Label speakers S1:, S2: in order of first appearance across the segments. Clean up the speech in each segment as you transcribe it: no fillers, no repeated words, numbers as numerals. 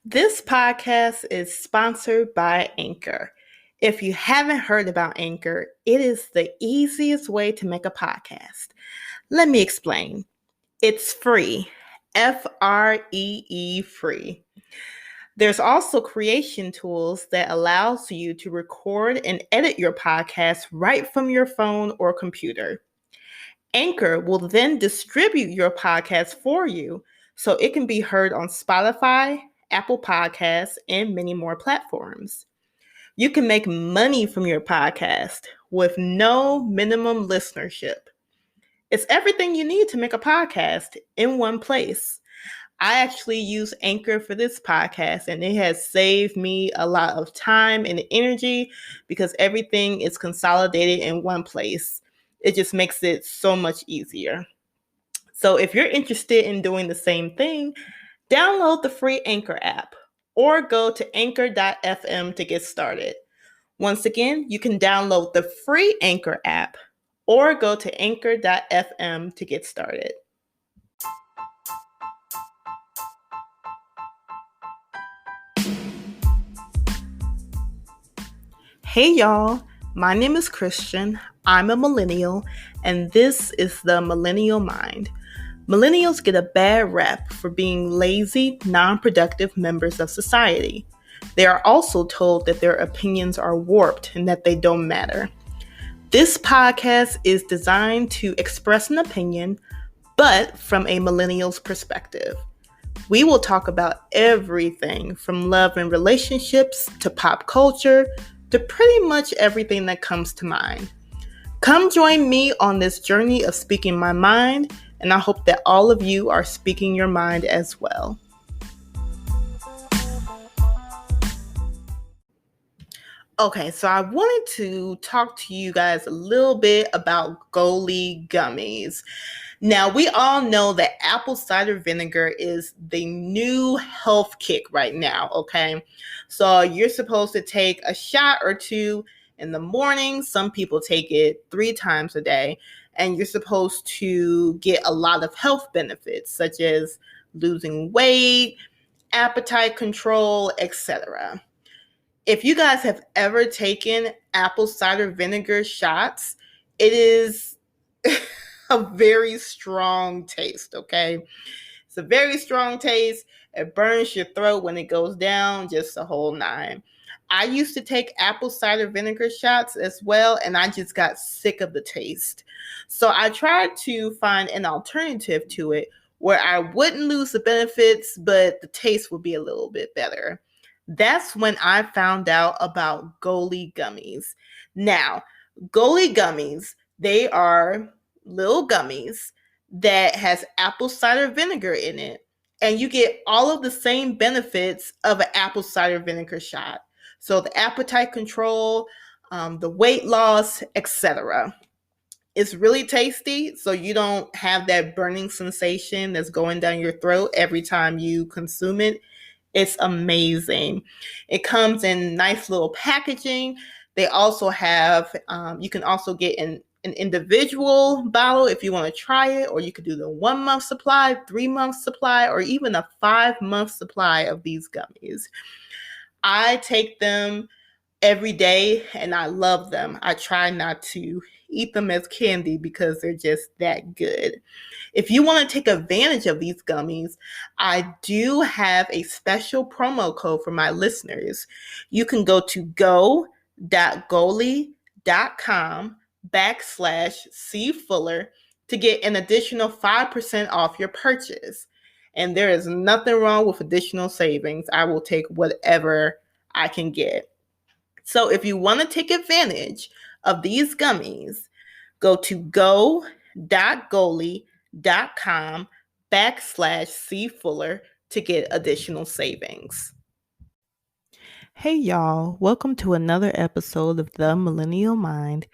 S1: This podcast is sponsored by Anchor. If you haven't heard about Anchor, it is the easiest way to make a podcast. Let me explain. It's free. Free free. There's also creation tools that allows you to record and edit your podcast right from your phone or computer. Anchor will then distribute your podcast for you so it can be heard on Spotify, Apple Podcasts, and many more platforms. You can make money from your podcast with no minimum listenership. It's everything you need to make a podcast in one place. I actually use Anchor for this podcast, and it has saved me a lot of time and energy because everything is consolidated in one place. It just makes it so much easier. So if you're interested in doing the same thing, download the free Anchor app or go to anchor.fm to get started. Once again, you can download the free Anchor app or go to anchor.fm to get started. Hey y'all, my name is Christian. I'm a millennial, and this is the Millennial Mind. Millennials get a bad rap for being lazy, non-productive members of society. They are also told that their opinions are warped and that they don't matter. This podcast is designed to express an opinion, but from a millennial's perspective. We will talk about everything from love and relationships to pop culture to pretty much everything that comes to mind. Come join me on this journey of speaking my mind, and I hope that all of you are speaking your mind as well. Okay, so I wanted to talk to you guys a little bit about Goli gummies. Now, we all know that apple cider vinegar is the new health kick right now, okay? So you're supposed to take a shot or two in the morning. Some people take it 3 times a day, and you're supposed to get a lot of health benefits, such as losing weight, appetite control, etc. If you guys have ever taken apple cider vinegar shots, it is a very strong taste, okay? It's a very strong taste. It burns your throat when it goes down, just the whole nine. I used to take apple cider vinegar shots as well, and I just got sick of the taste. So I tried to find an alternative to it where I wouldn't lose the benefits, but the taste would be a little bit better. That's when I found out about Goli gummies. Now, Goli gummies, they are little gummies that has apple cider vinegar in it, and you get all of the same benefits of an apple cider vinegar shot. So the appetite control, the weight loss, etc. It's really tasty, so you don't have that burning sensation that's going down your throat every time you consume it. It's amazing. It comes in nice little packaging. They also have, you can also get an individual bottle if you want to try it, or you could do the 1 month supply, 3 month supply, or even a 5-month supply of these gummies. I take them every day and I love them. I try not to eat them as candy because they're just that good. If you want to take advantage of these gummies, I do have a special promo code for my listeners. You can go to go.goli.com/cfuller to get an additional 5% off your purchase. And there is nothing wrong with additional savings. I will take whatever I can get. So if you want to take advantage of these gummies, go to go.goli.com/cfuller to get additional savings. Hey y'all, welcome to another episode of The Millennial Mind.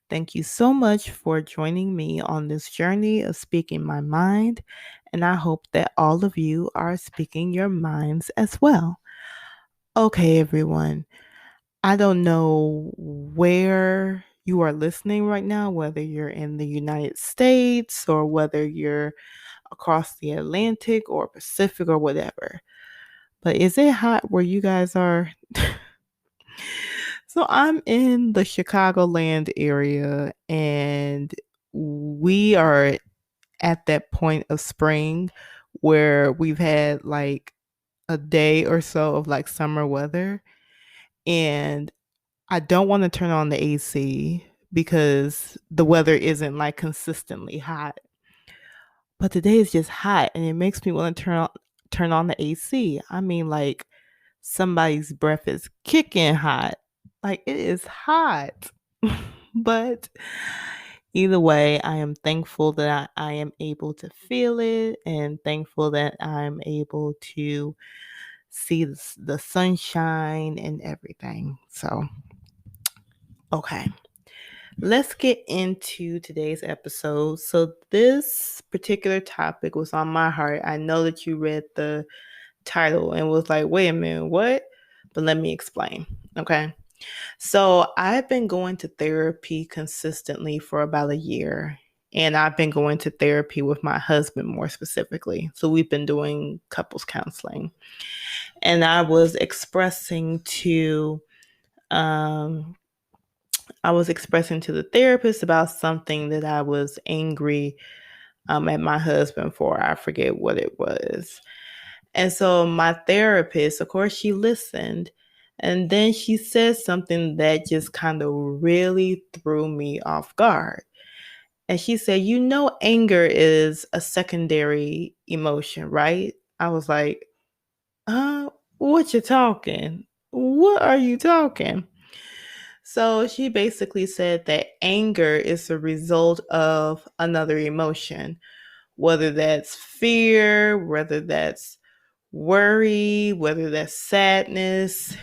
S1: Thank you so much for joining me on this journey of speaking my mind, and I hope that all of you are speaking your minds as well. Okay, everyone. I don't know where you are listening right now, whether you're in the United States or whether you're across the Atlantic or Pacific or whatever. But is it hot where you guys are? So I'm in the Chicagoland area, and we are at that point of spring where we've had like a day or so of like summer weather. And I don't want to turn on the AC because the weather isn't like consistently hot. But today is just hot and it makes me want to turn on the AC. I mean, like somebody's breath is kicking hot. Like it is hot. But either way, I am thankful that I am able to feel it and thankful that I'm able to see the sunshine and everything. So, okay. Let's get into today's episode. So, this particular topic was on my heart. I know that you read the title and was like, wait a minute, what? But let me explain. Okay. So, I've been going to therapy consistently for about a year. And I've been going to therapy with my husband more specifically. So, we've been doing couples counseling. And I was expressing to um, the therapist about something that I was angry at my husband for. I forget what it was. And so my therapist, of course, she listened. And then she said something that just kind of really threw me off guard. And she said, anger is a secondary emotion, right? I was like, what you talking? What are you talking? So she basically said that anger is a result of another emotion, whether that's fear, whether that's worry, whether that's sadness.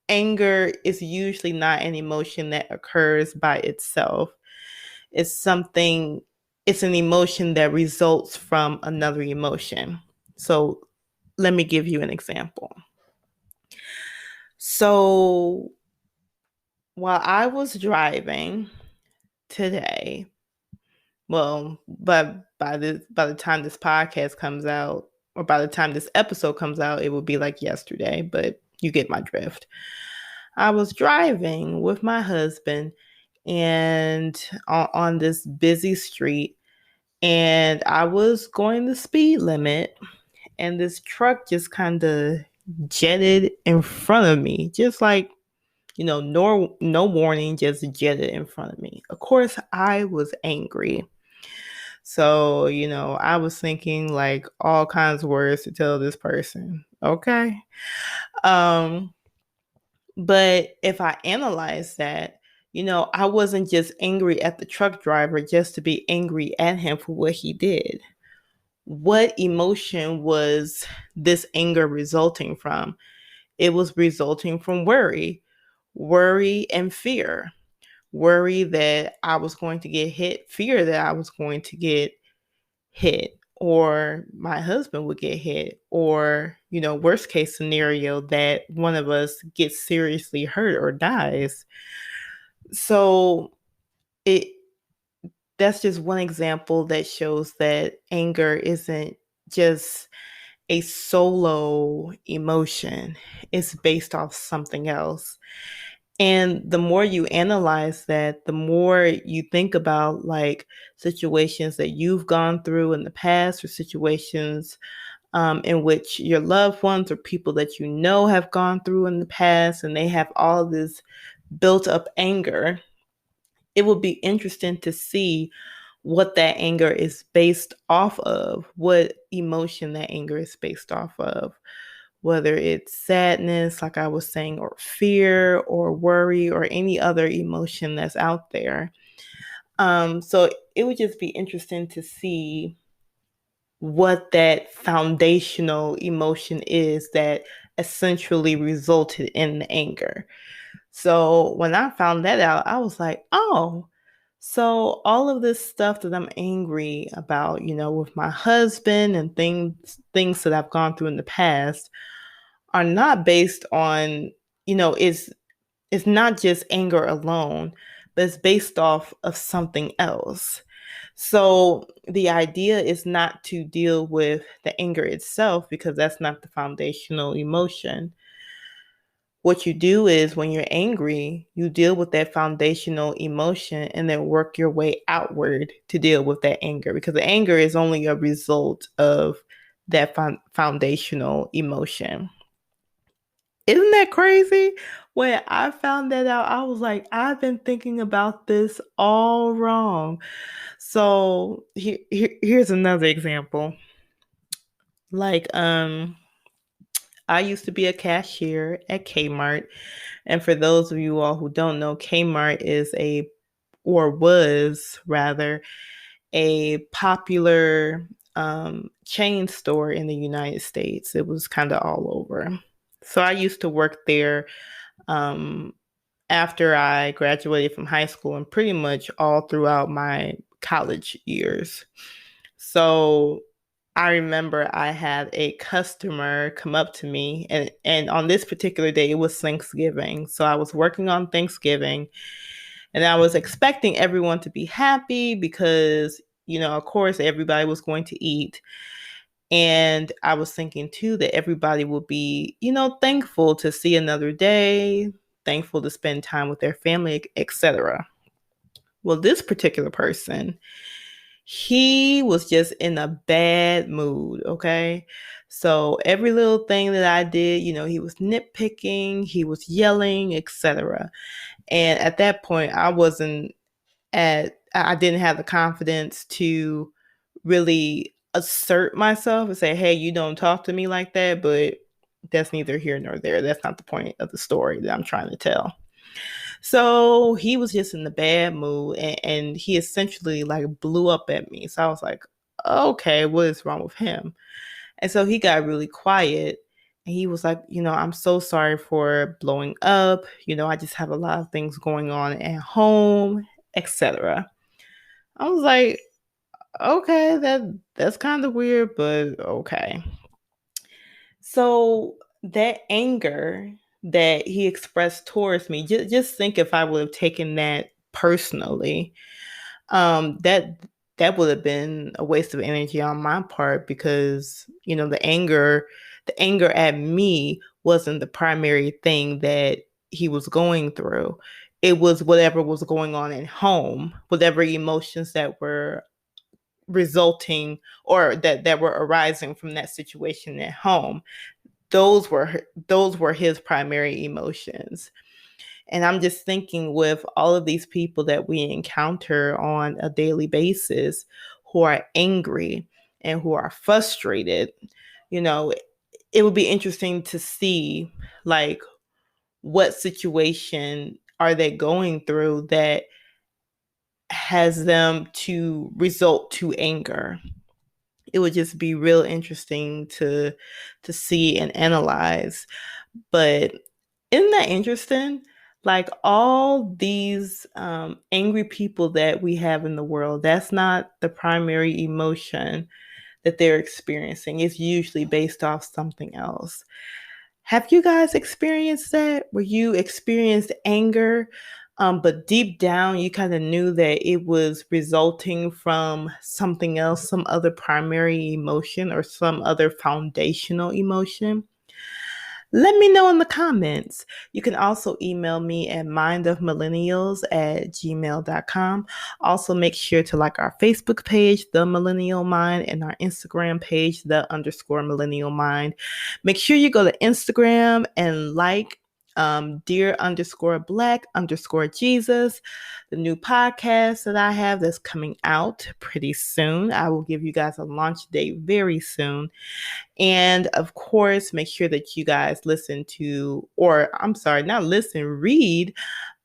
S1: Anger is usually not an emotion that occurs by itself. It's it's an emotion that results from another emotion. So let me give you an example. So while I was driving today, well, but by the time this podcast comes out, or by the time this episode comes out, it will be like yesterday, but you get my drift. I was driving with my husband and on this busy street, and I was going the speed limit, and this truck just kind of jetted in front of me, just like no warning, just jetted in front of me. Of course, I was angry. So, I was thinking like all kinds of words to tell this person. Okay. Um, but if I analyze that, I wasn't just angry at the truck driver just to be angry at him for what he did. What emotion was this anger resulting from? It was resulting from worry and fear. Worry that I was going to get hit, fear that I was going to get hit, or my husband would get hit, or, worst case scenario, that one of us gets seriously hurt or dies. So it that's just one example that shows that anger isn't just a solo emotion. It's based off something else. And the more you analyze that, the more you think about like situations that you've gone through in the past, or situations in which your loved ones or people that you know have gone through in the past, and they have all this built up anger. It would be interesting to see what that anger is based off of, what emotion that anger is based off of, whether it's sadness, like I was saying, or fear, or worry, or any other emotion that's out there. So it would just be interesting to see what that foundational emotion is that essentially resulted in the anger. So when I found that out, I was like, oh, so all of this stuff that I'm angry about, with my husband and things that I've gone through in the past are not based on, it's not just anger alone, but it's based off of something else. So the idea is not to deal with the anger itself, because that's not the foundational emotion. What you do is, when you're angry, you deal with that foundational emotion and then work your way outward to deal with that anger, because the anger is only a result of that foundational emotion. Isn't that crazy? When I found that out, I was like, I've been thinking about this all wrong. So here's another example. Like, I used to be a cashier at Kmart. And for those of you all who don't know, Kmart is or was rather, a popular chain store in the United States. It was kind of all over. So I used to work there um, after I graduated from high school and pretty much all throughout my college years. So I remember I had a customer come up to me, and on this particular day, it was Thanksgiving. So I was working on Thanksgiving, and I was expecting everyone to be happy because, of course, everybody was going to eat. And I was thinking too that everybody would be, thankful to see another day, thankful to spend time with their family, etc. Well, this particular person, he was just in a bad mood, okay? So every little thing that I did, he was nitpicking, he was yelling, etc. And at that point, I didn't have the confidence to really assert myself and say, hey, you don't talk to me like that, but that's neither here nor there. That's not the point of the story that I'm trying to tell. So he was just in the bad mood, and he essentially like blew up at me. So I was like, okay, what is wrong with him? And so he got really quiet, and he was like, I'm so sorry for blowing up. I just have a lot of things going on at home, etc. I was like, okay, that's kind of weird, but okay. So that anger that he expressed towards me, just think if I would have taken that personally, that would have been a waste of energy on my part, because the anger at me wasn't the primary thing that he was going through. It was whatever was going on at home, whatever emotions that were resulting, or that were arising from that situation at home. Those were his primary emotions. And I'm just thinking, with all of these people that we encounter on a daily basis who are angry and who are frustrated, it would be interesting to see, like, what situation are they going through that has them to result to anger. It would just be real interesting to see and analyze. But isn't that interesting? Like, all these angry people that we have in the world, that's not the primary emotion that they're experiencing. It's usually based off something else. Have you guys experienced that? Where you experienced anger, but deep down you kind of knew that it was resulting from something else, some other primary emotion or some other foundational emotion? Let me know in the comments. You can also email me at mindofmillennials@gmail.com. Also, make sure to like our Facebook page, The Millennial Mind, and our Instagram page, The _Millennial Mind. Make sure you go to Instagram and like dear_black_Jesus, the new podcast that I have that's coming out pretty soon. I will give you guys a launch date very soon. And of course, make sure that you guys read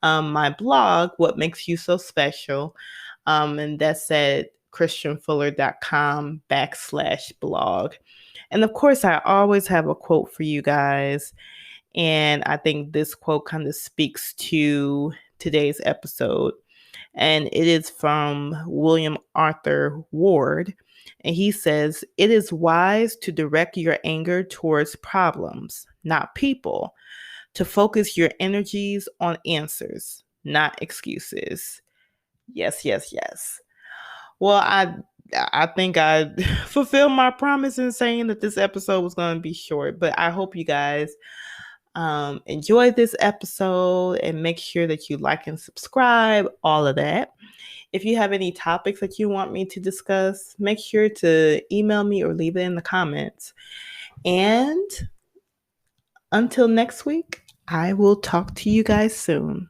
S1: my blog, What Makes You So Special. And that's at christianfuller.com/blog. And of course, I always have a quote for you guys. And I think this quote kind of speaks to today's episode. And it is from William Arthur Ward. And he says, "It is wise to direct your anger towards problems, not people, to focus your energies on answers, not excuses." Yes, yes, yes. Well, I think I fulfilled my promise in saying that this episode was going to be short, but I hope you guys enjoy this episode and make sure that you like and subscribe, all of that. If you have any topics that you want me to discuss, make sure to email me or leave it in the comments. And until next week, I will talk to you guys soon.